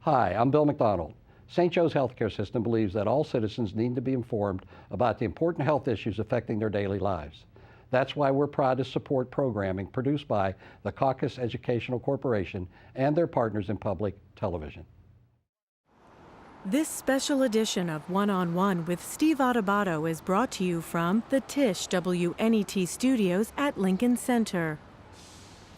Hi, I'm Bill McDonald. St. Joe's healthcare system believes that all citizens need to be informed about the important health issues affecting their daily lives. That's why we're proud to support programming produced by the Caucus Educational Corporation and their partners in public television. This special edition of One-on-One with Steve Adubato is brought to you from the Tisch WNET studios at Lincoln Center.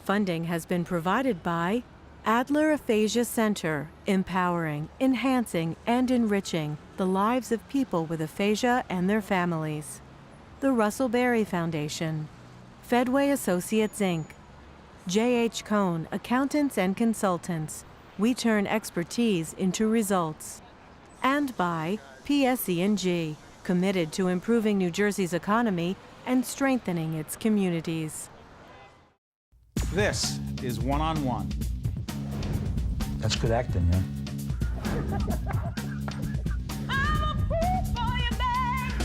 Funding has been provided by Adler Aphasia Center, empowering, enhancing, and enriching the lives of people with aphasia and their families. The Russell Berry Foundation, Fedway Associates, Inc., J.H. Cohn, Accountants and Consultants. We turn expertise into results. And by PSE&G, committed to improving New Jersey's economy and strengthening its communities. This is One-on-One. That's good acting, yeah.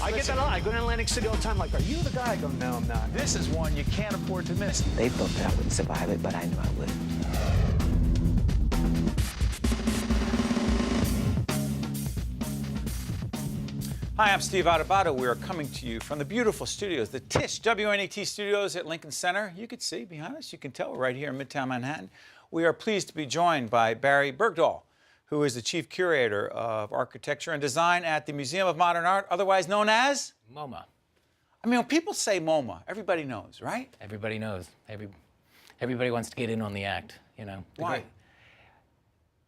I get that a lot. I go to Atlantic City all the time, like, are you the guy? I go, no, I'm not. This is one you can't afford to miss. They thought that I wouldn't survive it, but I knew I would. Hi, I'm Steve Adubato. We are coming to you from the beautiful studios, the Tisch WNET studios at Lincoln Center. You can see behind us, you can tell we're right here in Midtown Manhattan. We are pleased to be joined by Barry Bergdoll, who is the Chief Curator of Architecture and Design at the Museum of Modern Art, otherwise known as? MoMA. I mean, when people say MoMA, everybody knows, right? Everybody knows. Everybody wants to get in on the act, you know. Why?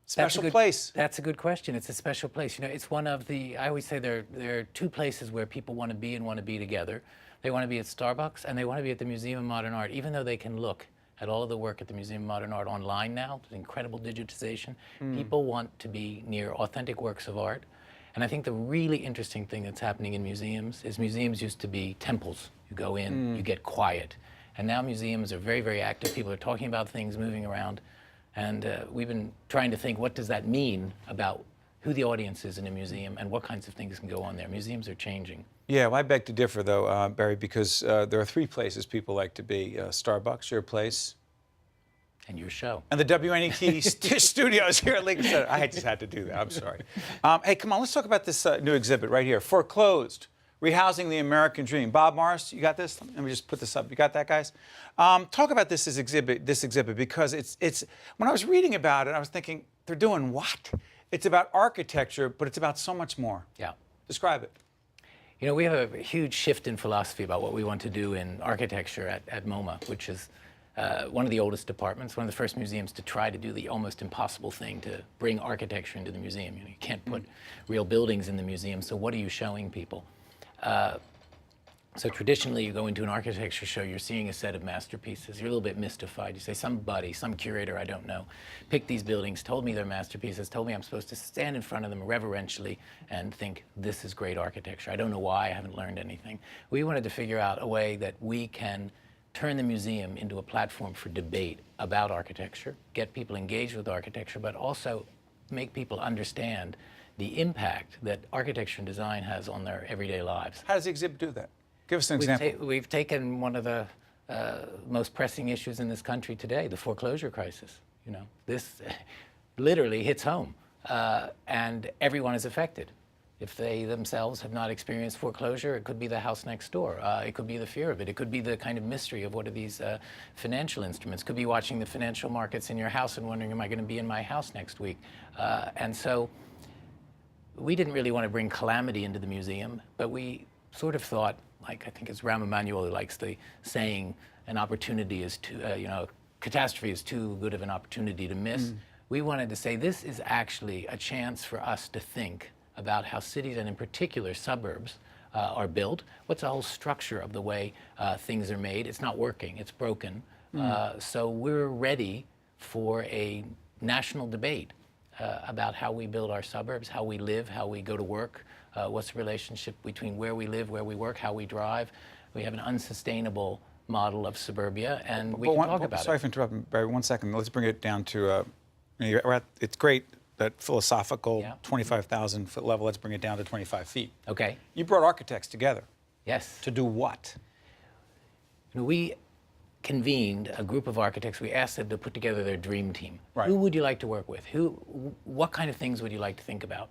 Special place. That's a good question. It's a special place. You know, it's one of the, I always say there are two places where people want to be and want to be together. They want to be at Starbucks and they want to be at the Museum of Modern Art, even though they can look at all of the work at the Museum of Modern Art online now, incredible digitization. People want to be near authentic works of art. And I think the really interesting thing that's happening in museums is museums used to be temples. You go in, you get quiet. And now museums are very, very active. People are talking about things, moving around. And we've been trying to think, what does that mean about who the audience is in a museum and what kinds of things can go on there. Museums are changing. Yeah, well, I beg to differ, though, Barry, because there are three places people like to be. Starbucks, your place. And your show. And the WNET studios here at Lincoln Center. I just had to do that. I'm sorry. Hey, come on, let's talk about this new exhibit right here. Foreclosed, Rehousing the American Dream. Bob Morris, you got this? Let me just put this up. You got that, guys? Talk about this exhibit because it's when I was reading about it, I was thinking, they're doing what? It's about architecture, but it's about so much more. Yeah. Describe it. You know, we have a huge shift in philosophy about what we want to do in architecture at MoMA, which is one of the oldest departments, one of the first museums to try to do the almost impossible thing, to bring architecture into the museum. You know, you can't put real buildings in the museum, so what are you showing people? So traditionally, you go into an architecture show, you're seeing a set of masterpieces. You're a little bit mystified. You say, somebody, some curator, I don't know, picked these buildings, told me they're masterpieces, told me I'm supposed to stand in front of them reverentially and think, this is great architecture. I don't know why, I haven't learned anything. We wanted to figure out a way that we can turn the museum into a platform for debate about architecture, get people engaged with architecture, but also make people understand the impact that architecture and design has on their everyday lives. How does the exhibit do that? Give us an example. We've taken one of the most pressing issues in this country today, the foreclosure crisis. You know, this literally hits home, and everyone is affected. If they themselves have not experienced foreclosure, it could be the house next door. It could be the fear of it. It could be the kind of mystery of what are these financial instruments. It could be watching the financial markets in your house and wondering, am I going to be in my house next week? And so we didn't really want to bring calamity into the museum, but we sort of thought, like I think it's Rahm Emanuel who likes the saying, an opportunity is too, you know, catastrophe is too good of an opportunity to miss. We wanted to say this is actually a chance for us to think about how cities, and in particular suburbs, are built. What's the whole structure of the way things are made? It's not working, it's broken. So we're ready for a national debate about how we build our suburbs, how we live, how we go to work, what's the relationship between where we live, where we work, how we drive. We have an unsustainable model of suburbia, and we can talk about it. Sorry for interrupting, Barry, 1 second. Let's bring it down to, it's great, that philosophical 25,000-foot level. Let's bring it down to 25 feet. Okay. You brought architects together. Yes. To do what? You know, convened a group of architects. We asked them to put together their dream team. Right. Who would you like to work with? What kind of things would you like to think about?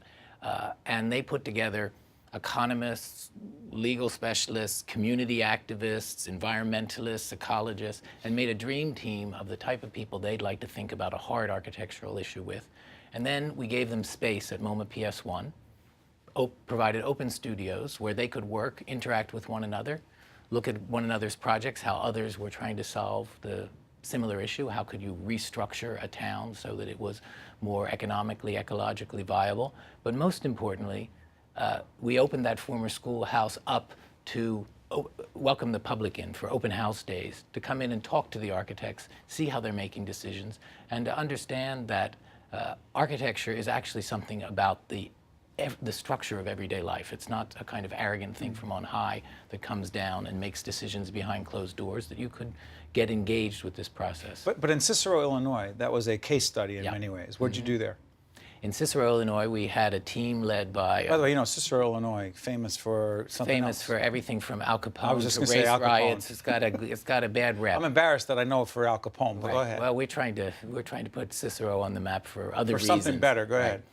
And they put together economists, legal specialists, community activists, environmentalists, ecologists, and made a dream team of the type of people they'd like to think about a hard architectural issue with. And then we gave them space at MoMA PS1, provided open studios where they could work, interact with one another, look at one another's projects, how others were trying to solve the similar issue. How could you restructure a town so that it was more economically, ecologically viable? But most importantly, we opened that former schoolhouse up to welcome the public in for open house days, to come in and talk to the architects, see how they're making decisions, and to understand that architecture is actually something about the structure of everyday life. It's not a kind of arrogant thing from on high that comes down and makes decisions behind closed doors, that you could get engaged with this process. But in Cicero, Illinois, that was a case study in many ways. What did you do there? In Cicero, Illinois, we had a team led by... By the way, you know, Cicero, Illinois, famous for something famous else. for everything from Al Capone I was just to gonna say race Al Capone. riots. It's got a bad rep. I'm embarrassed that I know for Al Capone, but Right. go ahead. Well, we're trying to put Cicero on the map for other reasons. For something better, go Right. ahead.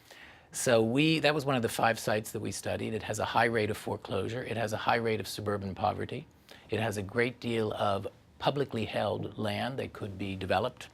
So that was one of the 5 sites that we studied. It has a high rate of foreclosure. It has a high rate of suburban poverty. It has a great deal of publicly held land that could be developed.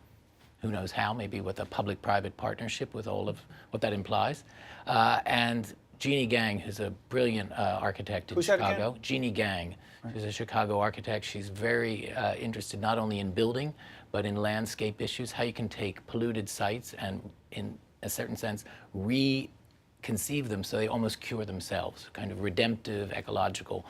Who knows how, maybe with a public-private partnership with all of what that implies. And Jeannie Gang, who's a brilliant architect in Who's that Chicago. again? Jeannie Gang. She's a Chicago architect. She's very interested not only in building, but in landscape issues, how you can take polluted sites and, in a certain sense, reconceive them so they almost cure themselves, kind of redemptive, ecological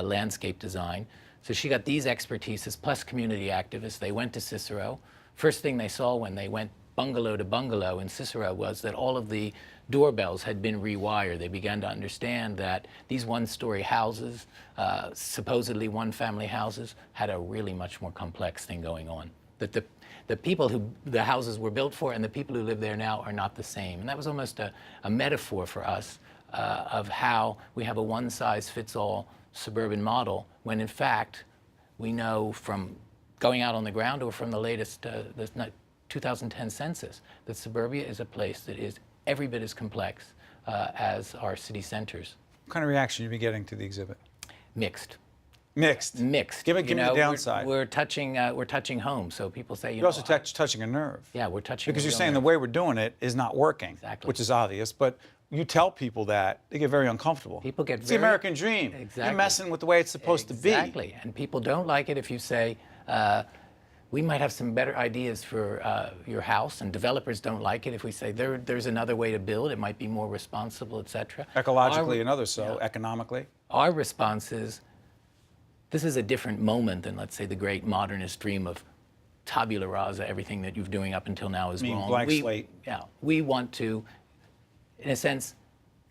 landscape design. So she got these expertises, plus community activists. They went to Cicero. First thing they saw when they went bungalow to bungalow in Cicero was that all of the doorbells had been rewired. They began to understand that these one-story houses, supposedly one-family houses, had a really much more complex thing going on. That the people who the houses were built for and the people who live there now are not the same. And that was almost a metaphor for us of how we have a one-size-fits-all suburban model, when in fact we know from going out on the ground or from the latest 2010 census that suburbia is a place that is every bit as complex as our city centers. What kind of reaction you be getting to the exhibit? Mixed. Mixed. Mixed. Give me the downside. We're touching home, so people say You're also touching a nerve. Yeah, we're touching. Because a you're real saying nerve. the way we're doing it is not working, Exactly. which is obvious. But you tell people that, they get very uncomfortable. People get it's very- the American dream. Exactly. You're messing with the way it's supposed to be. Exactly, and people don't like it if you say, we might have some better ideas for your house, and developers don't like it if we say there's another way to build, it might be more responsible, etc. Ecologically and others economically. Our response is, this is a different moment than, let's say, the great modernist dream of tabula rasa, everything that you're doing up until now is wrong. Blank slate. Yeah, we want to, in a sense,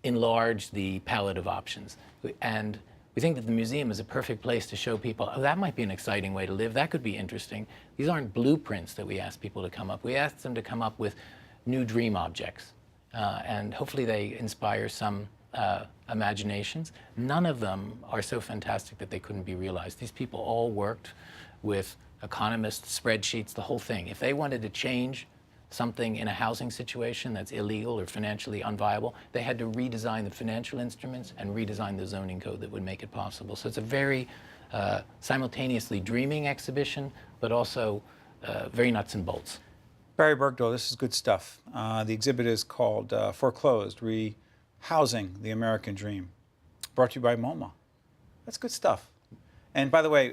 enlarge the palette of options. And we think that the museum is a perfect place to show people, oh, that might be an exciting way to live, that could be interesting. These aren't blueprints that we ask people to come up. We ask them to come up with new dream objects. And hopefully they inspire some imaginations. None of them are so fantastic that they couldn't be realized. These people all worked with economists, spreadsheets, the whole thing. If they wanted to change something in a housing situation that's illegal or financially unviable, they had to redesign the financial instruments and redesign the zoning code that would make it possible. So it's a very simultaneously dreaming exhibition, but also very nuts and bolts. Barry Bergdoll, this is good stuff. The exhibit is called Foreclosed, Rehousing the American Dream. Brought to you by MoMA. That's good stuff. And by the way,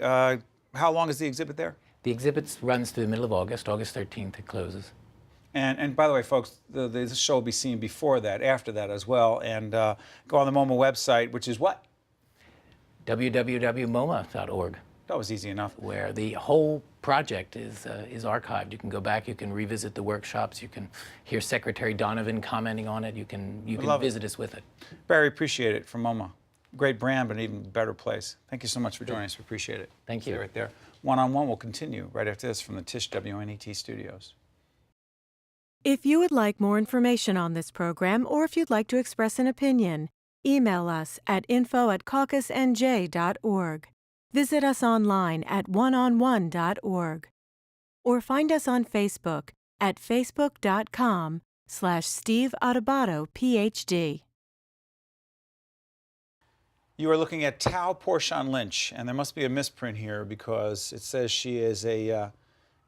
how long is the exhibit there? The exhibit runs through the middle of August. August 13th it closes. And by the way, folks, this show will be seen before that, after that as well. And go on the MoMA website, which is what? www.moma.org. That was easy enough. Where the whole project is archived. You can go back, you can revisit the workshops, you can hear Secretary Donovan commenting on it, you can visit us with it. Barry, appreciate it from MoMA. Great brand, but an even better place. Thank you so much for joining us. We appreciate it. Thank you. Stay right there. One-on-one will continue right after this from the Tisch WNET studios. If you would like more information on this program, or if you'd like to express an opinion, email us at info@caucusnj.org. Visit us online at oneonone.org or find us on Facebook at facebook.com/Steve Adubato, PhD. You are looking at Tao Porchon-Lynch, and there must be a misprint here because it says she is a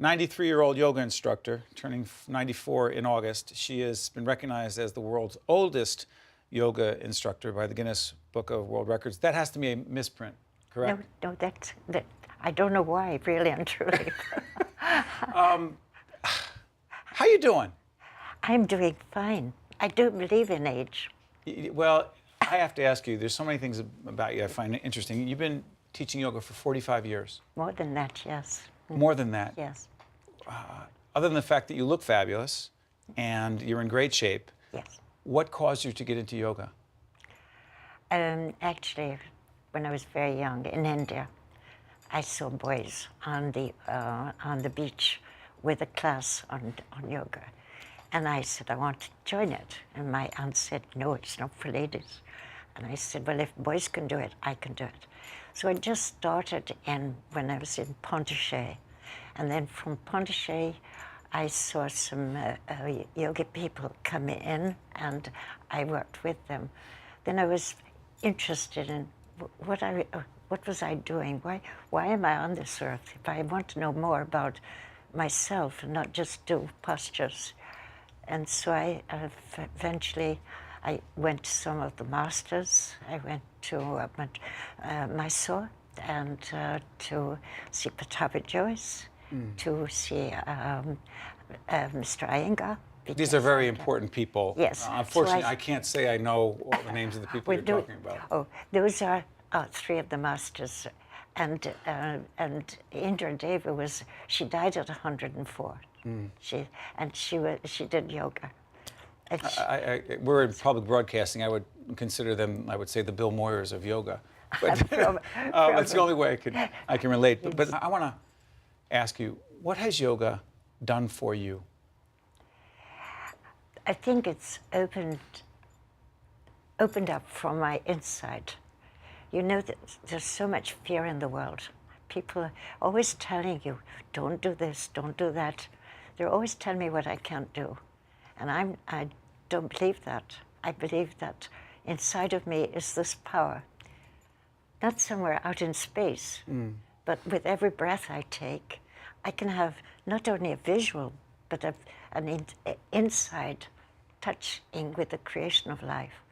93-year-old yoga instructor, turning 94 in August. She has been recognized as the world's oldest yoga instructor by the Guinness Book of World Records. That has to be a misprint, correct? No, that I don't know why, really and truly. How you doing? I'm doing fine. I do believe in age. Well, I have to ask you, there's so many things about you I find interesting. You've been teaching yoga for 45 years. More than that, yes. More than that? Yes. Other than the fact that you look fabulous and you're in great shape, Yes. what caused you to get into yoga? Actually, when I was very young in India, I saw boys on the beach with a class on yoga. And I said, I want to join it. And my aunt said, no, it's not for ladies. And I said, well, if boys can do it, I can do it. So I just started when I was in Pondicherry. And then from Pondicherry, I saw some yoga people come in, and I worked with them. Then I was interested in what was I doing? Why am I on this earth? If I want to know more about myself and not just do postures. And so eventually I went to some of the masters. I went to Mysore and to see Pattabhi Jois, to see Mr. Iyengar. These are very important people. Yes. Unfortunately, I can't say I know all the names of the people you're talking about. Oh, those are three of the masters. And Indra Devi she died at 104. She did yoga. We're in public broadcasting. I would consider them, I would say, the Bill Moyers of yoga. But that's the only way I can relate. But I want to ask you, what has yoga done for you? I think it's opened up from my inside. You know that there's so much fear in the world. People are always telling you, don't do this, don't do that. They're always telling me what I can't do. And I don't believe that. I believe that inside of me is this power. Not somewhere out in space, but with every breath I take, I can have not only a visual, but an inside touching with the creation of life.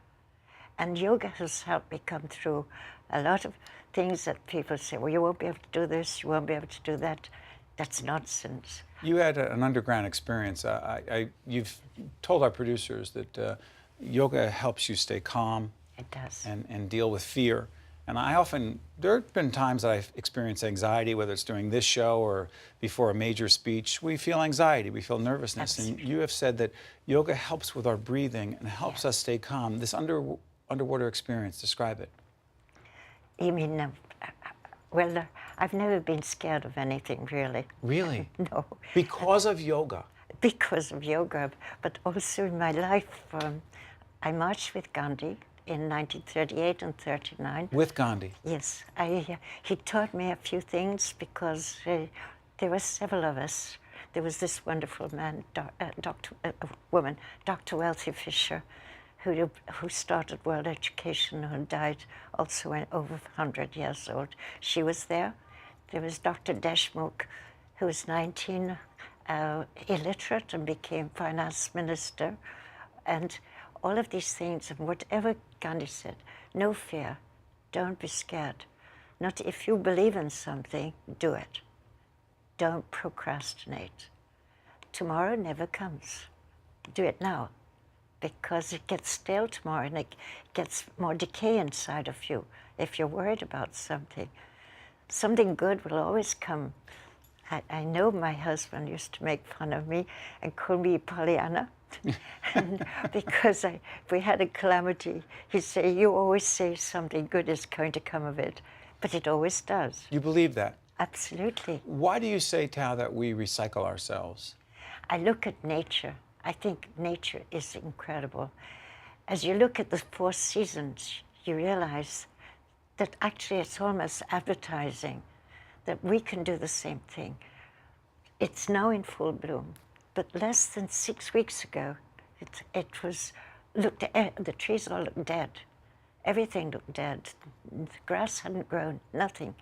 And yoga has helped me come through a lot of things that people say, well, you won't be able to do this, you won't be able to do that. That's nonsense. You had an underground experience. You've told our producers that yoga helps you stay calm. It does. And deal with fear. And there have been times that I've experienced anxiety, whether it's during this show or before a major speech. We feel anxiety, we feel nervousness. Absolutely. And you have said that yoga helps with our breathing and helps us stay calm. This underwater experience, describe it. You mean, well, I've never been scared of anything, really. Really? No. Because of yoga? Because of yoga, but also in my life. I marched with Gandhi in 1938 and 39. With Gandhi? Yes. He taught me a few things because there were several of us. There was this wonderful man, woman, Dr. Wealthy Fisher, who started world education, who died also when over 100 years old. She was there. There was Dr. Deshmukh, who was 19, illiterate and became finance minister. And all of these things, and whatever Gandhi said, no fear, don't be scared. Not if you believe in something, do it. Don't procrastinate. Tomorrow never comes. Do it now, because it gets stale tomorrow and it gets more decay inside of you. If you're worried about something, something good will always come. I know my husband used to make fun of me and call me Pollyanna. Because if we had a calamity, he'd say, you always say something good is going to come of it. But it always does. You believe that? Absolutely. Why do you say, Tao, that we recycle ourselves? I look at nature. I think nature is incredible. As you look at the 4 seasons, you realize that actually it's almost advertising that we can do the same thing. It's now in full bloom, but less than 6 weeks ago, it was the trees all looked dead. Everything looked dead. The grass hadn't grown, nothing.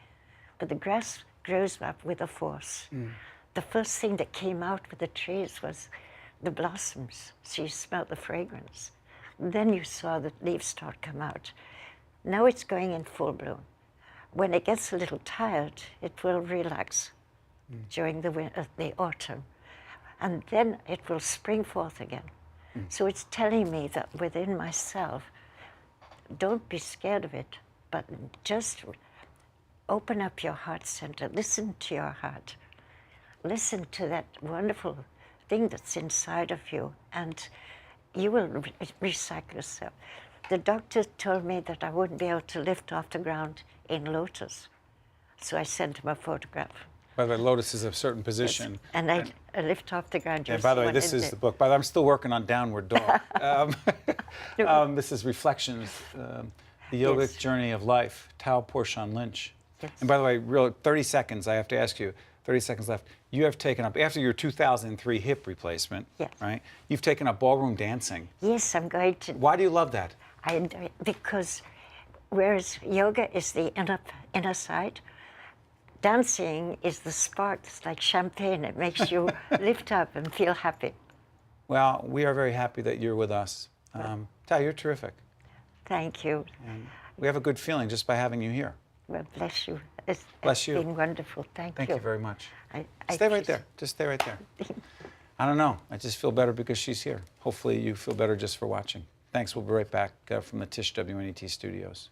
But the grass grows up with a force. The first thing that came out with the trees was the blossoms. So you smelled the fragrance. Then you saw the leaves start come out. Now it's going in full bloom. When it gets a little tired, it will relax during the autumn. And then it will spring forth again. So it's telling me that within myself, don't be scared of it, but just open up your heart center. Listen to your heart. Listen to that wonderful thing that's inside of you, and you will recycle yourself. The doctor told me that I wouldn't be able to lift off the ground in lotus, so I sent him a photograph. By the way, lotus is a certain position. Yes. And I lift off the ground. And by the way, this is the book. By the way, I'm still working on Downward Dog. This is Reflections, the Yogic Journey of Life, Tao Porchon-Lynch. Yes. And by the way, real 30 seconds, I have to ask you, 30 seconds left. You have taken up, after your 2003 hip replacement, right? You've taken up ballroom dancing. Yes, I'm going to. Why do you love that? I enjoy it because whereas yoga is the inner side, dancing is the spark. It's like champagne. It makes you lift up and feel happy. Well, we are very happy that you're with us. Tao, you're terrific. Thank you. And we have a good feeling just by having you here. Well, bless you. It's been wonderful. Thank you. Thank you very much. I stay right there. Just stay right there. I don't know. I just feel better because she's here. Hopefully you feel better just for watching. Thanks. We'll be right back from the Tisch WNET studios.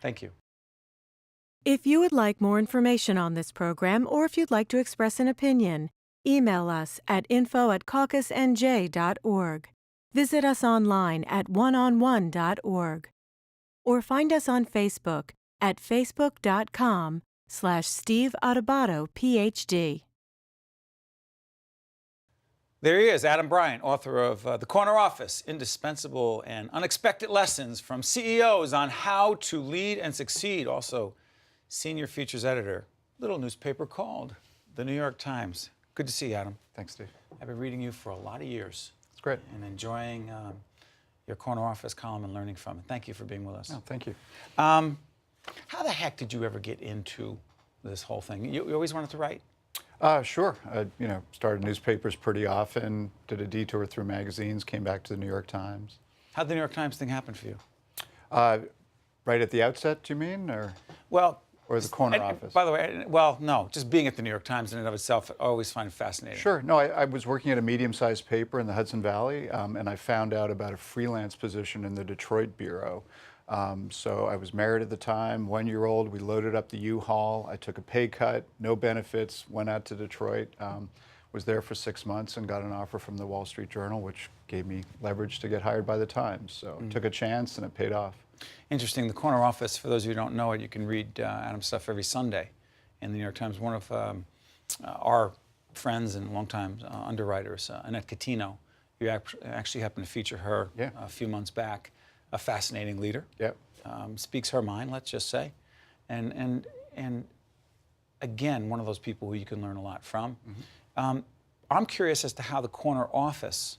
Thank you. If you would like more information on this program, or if you'd like to express an opinion, email us at info@caucusnj.org. Visit us online at oneonone.org. Or find us on Facebook at facebook.com/Steve Adubato, PhD. There he is, Adam Bryant, author of The Corner Office, Indispensable and Unexpected Lessons from CEOs on How to Lead and Succeed. Also, senior features editor, little newspaper called The New York Times. Good to see you, Adam. Thanks, Steve. I've been reading you for a lot of years. It's great. And enjoying your Corner Office column and learning from it. Thank you for being with us. Oh, thank you. How the heck did you ever get into this whole thing? You always wanted to write? Sure. Started newspapers pretty often, did a detour through magazines, came back to the New York Times. How'd the New York Times thing happen for you? Right at the outset, do you mean? Or the Corner Office? By the way, well, no, just being at the New York Times in and of itself, I always find it fascinating. Sure. No, I was working at a medium-sized paper in the Hudson Valley, and I found out about a freelance position in the Detroit bureau. So I was married at the time, 1-year-old. We loaded up the U-Haul. I took a pay cut, no benefits, went out to Detroit, was there for 6 months and got an offer from the Wall Street Journal, which gave me leverage to get hired by the Times. So took a chance and it paid off. Interesting. The Corner Office, for those of you who don't know it, you can read Adam's stuff every Sunday in the New York Times. One of our friends and longtime underwriters, Annette Catino, you actually happened to feature her a few months back. A fascinating leader. Yep. Speaks her mind, let's just say. And again, one of those people who you can learn a lot from. I'm curious as to how the Corner Office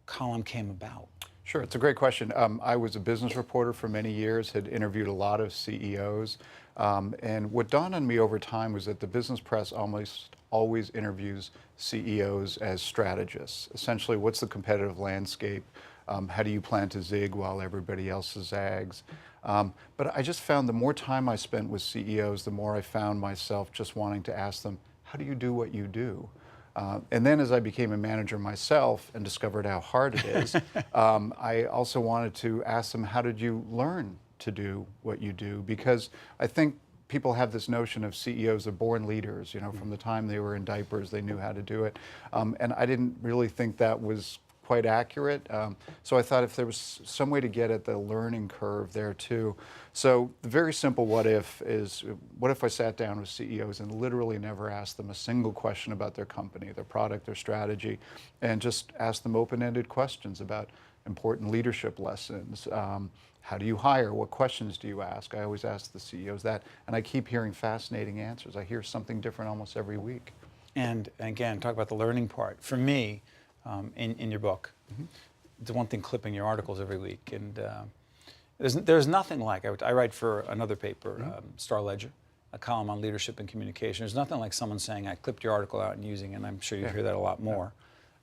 column came about. Sure, it's a great question. I was a business reporter for many years, had interviewed a lot of CEOs, and what dawned on me over time was that the business press almost always interviews CEOs as strategists. Essentially, what's the competitive landscape? How do you plan to zig while everybody else zags? But I just found the more time I spent with CEOs, the more I found myself just wanting to ask them, how do you do what you do? And then as I became a manager myself and discovered how hard it is, I also wanted to ask them, how did you learn to do what you do? Because I think people have this notion of CEOs are born leaders. From the time they were in diapers, they knew how to do it. And I didn't really think that was quite accurate. So I thought if there was some way to get at the learning curve there too. So the very simple what if is, what if I sat down with CEOs and literally never asked them a single question about their company, their product, their strategy, and just asked them open-ended questions about important leadership lessons. How do you hire? What questions do you ask? I always ask the CEOs that, and I keep hearing fascinating answers. I hear something different almost every week. And again, talk about the learning part. For me, in your book, the one thing clipping your articles every week, and there's nothing like, I write for another paper, Star Ledger, a column on leadership and communication. There's nothing like someone saying, I clipped your article out and using it, and I'm sure you hear that a lot more.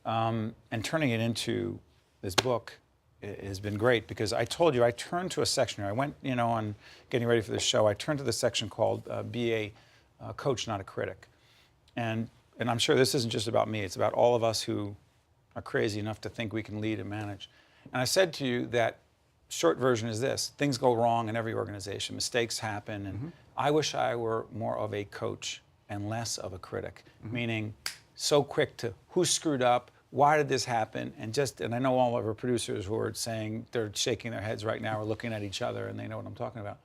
And turning it into this book has been great, because I told you, I turned to a section here. I went, on getting ready for this show, I turned to the section called Be a Coach, Not a Critic. And I'm sure this isn't just about me, it's about all of us who are crazy enough to think we can lead and manage. And I said to you that short version is this: things go wrong in every organization, mistakes happen, and I wish I were more of a coach and less of a critic, meaning so quick to who screwed up, why did this happen, and I know all of our producers who are saying, they're shaking their heads right now or looking at each other, and they know what I'm talking about.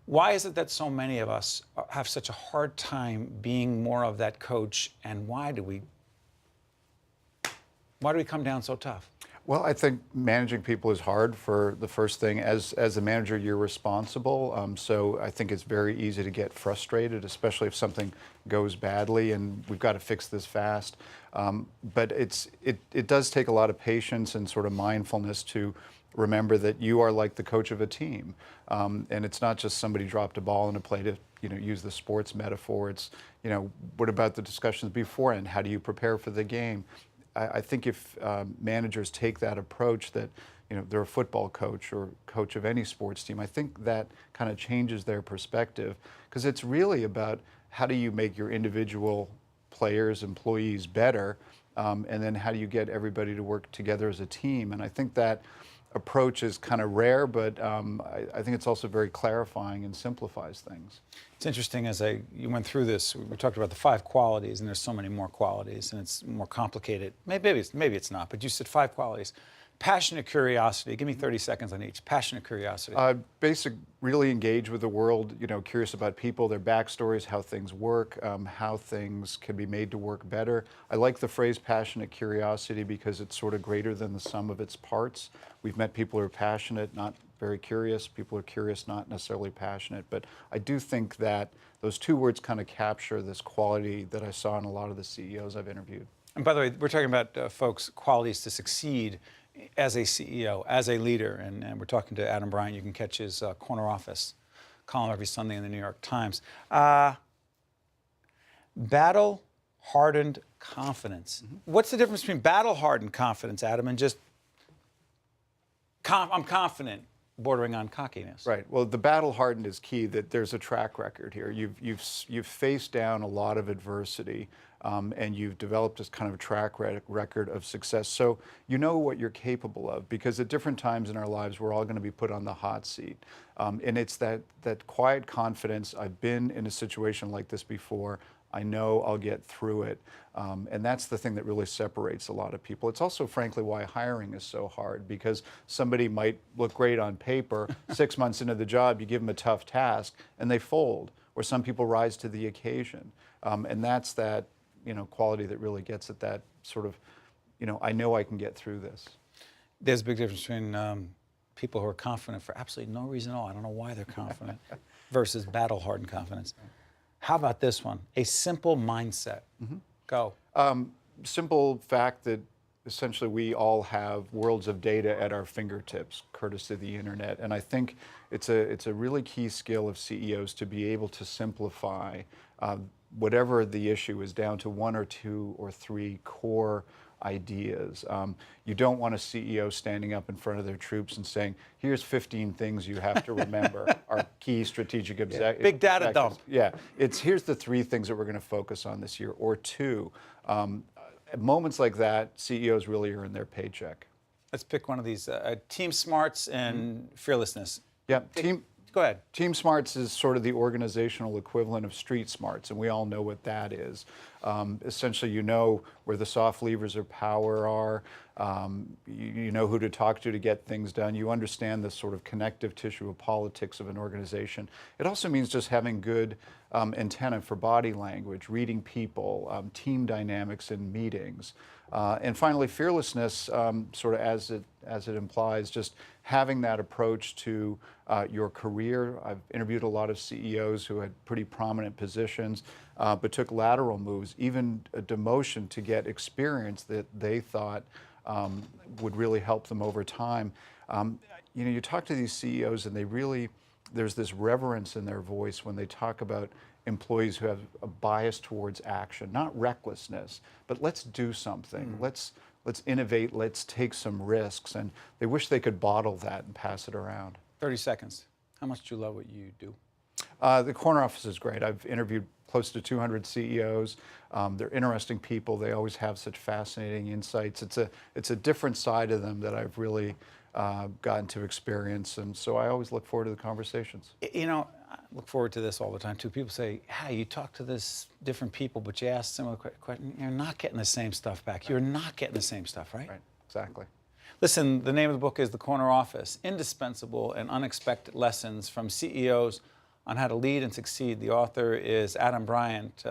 Why is it that so many of us have such a hard time being more of that coach, and why do we come down so tough? Well, I think managing people is hard. For the first thing, as a manager, you're responsible. So I think it's very easy to get frustrated, especially if something goes badly and we've got to fix this fast. But it does take a lot of patience and sort of mindfulness to remember that you are like the coach of a team. And it's not just somebody dropped a ball in a play, to use the sports metaphor. It's, what about the discussions beforehand? How do you prepare for the game? I think if managers take that approach, that they're a football coach or coach of any sports team, I think that kind of changes their perspective, because it's really about how do you make your individual players, employees better, and then how do you get everybody to work together as a team. And I think that approach is kind of rare, but I think it's also very clarifying and simplifies things. It's interesting, you went through this, we talked about the 5 qualities, and there's so many more qualities, and it's more complicated. Maybe it's not, but you said 5 qualities. Passionate curiosity. Give me 30 seconds on each. Passionate curiosity. Basic, really engage with the world, curious about people, their backstories, how things work, how things can be made to work better. I like the phrase passionate curiosity because it's sort of greater than the sum of its parts. We've met people who are passionate, not very curious. People are curious, not necessarily passionate. But I do think that those 2 words kind of capture this quality that I saw in a lot of the CEOs I've interviewed. And by the way, we're talking about, folks, qualities to succeed as a CEO, as a leader, and we're talking to Adam Bryant. You can catch his Corner Office column every Sunday in the New York Times. Battle-hardened confidence. What's the difference between battle-hardened confidence, Adam, and just I'm confident, bordering on cockiness? Right. Well, the battle-hardened is key. That there's a track record here. You've faced down a lot of adversity. And you've developed this kind of track record of success. So you know what you're capable of, because at different times in our lives, we're all going to be put on the hot seat. And it's that quiet confidence. I've been in a situation like this before. I know I'll get through it. And that's the thing that really separates a lot of people. It's also, frankly, why hiring is so hard, because somebody might look great on paper. 6 months into the job, you give them a tough task, and they fold. Or some people rise to the occasion. And that's that quality that really gets at that sort of, I know I can get through this. There's a big difference between people who are confident for absolutely no reason at all, I don't know why they're confident, versus battle-hardened confidence. How about this one? A simple mindset. Go. Simple fact that essentially we all have worlds of data at our fingertips, courtesy of the internet. And I think it's a really key skill of CEOs to be able to simplify whatever the issue is down to 1 or 2 or 3 core ideas. You don't want a CEO standing up in front of their troops and saying, here's 15 things you have to remember, our key strategic objectives. Big data dump. Yeah, here's the 3 things that we're going to focus on this year, or 2. At moments like that, CEOs really earn their paycheck. Let's pick one of these. Team smarts and fearlessness. Yeah, Go ahead. Team smarts is sort of the organizational equivalent of street smarts, and we all know what that is. Essentially, you know where the soft levers of power are. You know who to talk to get things done. You understand the sort of connective tissue of politics of an organization. It also means just having good antenna for body language, reading people, team dynamics in meetings. And finally, fearlessness, sort of as it implies, just having that approach to your career. I've interviewed a lot of CEOs who had pretty prominent positions, but took lateral moves, even a demotion to get experience that they thought would really help them over time. You know, you talk to these CEOs and there's this reverence in their voice when they talk about employees who have a bias towards action, not recklessness, but let's do something. Let's innovate, let's take some risks, and they wish they could bottle that and pass it around. 30 seconds. How much do you love what you do? The corner office is great. I've interviewed close to 200 CEOs. They're interesting people. They always have such fascinating insights. It's a different side of them that I've really gotten to experience, and so I always look forward to the conversations. You know, I look forward to this all the time too. People say, "Hey, you talk to this different people, but you ask similar questions. You're not getting the same stuff back. You're not getting the same stuff, right?" Right, exactly. Listen, the name of the book is The Corner Office: Indispensable and Unexpected Lessons from CEOs on How to Lead and Succeed. The author is Adam Bryant.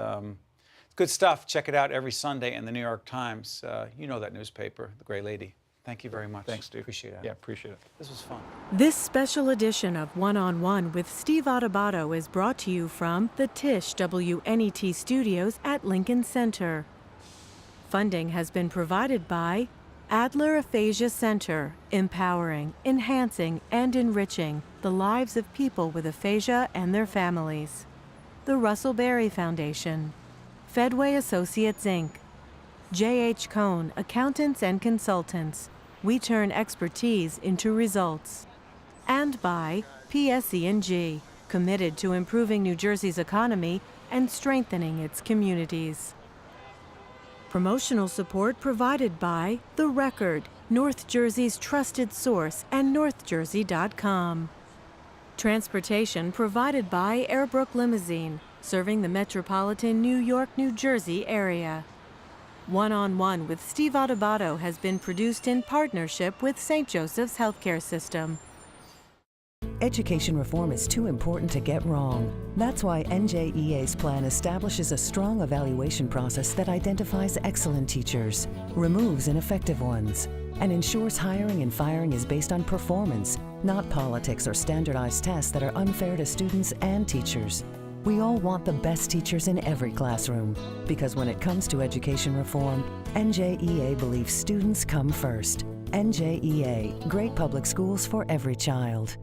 Good stuff. Check it out every Sunday in the New York Times. You know that newspaper, The Gray Lady. Thank you very much. Thanks, Steve. Appreciate it. Yeah, appreciate it. This was fun. This special edition of One-on-One with Steve Adubato is brought to you from the Tisch WNET studios at Lincoln Center. Funding has been provided by Adler Aphasia Center, empowering, enhancing, and enriching the lives of people with aphasia and their families. The Russell Berry Foundation, Fedway Associates, Inc., J.H. Cohn, Accountants and Consultants. We turn expertise into results. And by PSE&G, committed to improving New Jersey's economy and strengthening its communities. Promotional support provided by The Record, North Jersey's trusted source, and northjersey.com. Transportation provided by Airbrook Limousine, serving the metropolitan New York, New Jersey area. One-on-One with Steve Adubato has been produced in partnership with St. Joseph's Healthcare System. Education reform is too important to get wrong. That's why NJEA's plan establishes a strong evaluation process that identifies excellent teachers, removes ineffective ones, and ensures hiring and firing is based on performance, not politics or standardized tests that are unfair to students and teachers. We all want the best teachers in every classroom, because when it comes to education reform, NJEA believes students come first. NJEA, great public schools for every child.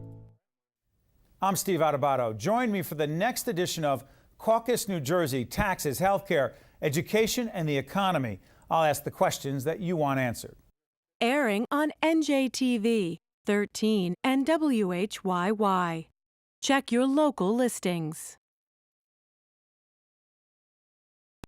I'm Steve Adubato. Join me for the next edition of Caucus New Jersey: Taxes, Healthcare, Education, and the Economy. I'll ask the questions that you want answered. Airing on NJTV, 13, and WHYY. Check your local listings.